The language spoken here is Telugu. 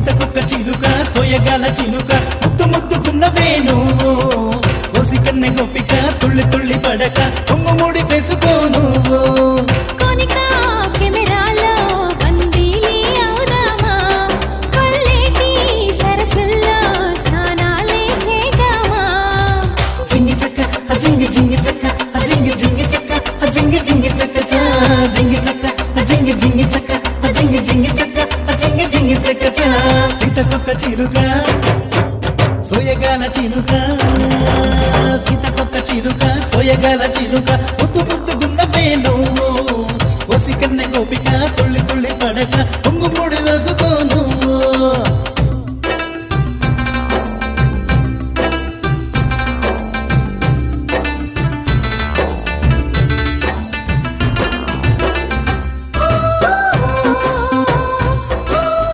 సీతకొక్క చిలుక సోయగాల చిలుక ముద్దు ముద్దుకున్నవే నువ్వు ఓసి కన్నె గోపిక తుళ్ళి తుళ్ళి పడక కొంగు ముడి వేసుకో నువ్వు జింగి జింగి చక్క జింగి జింగి చక్క జింగి జింగి చక్క జింగి చక్క జింగి జింగి చక్క జింగి జింగి చక్క జింగి జింగి చక్క సీతకొక్క చిలుక సోయగాల చిలుక సీతకొక్క చిలుక సోయగాల చిలుక ముద్దు ముద్దుగున్నవే నువ్వు ఓసి కన్నె గోపిక తుళ్ళి తుళ్ళి పడక పొంగు ముడి వేసుకోను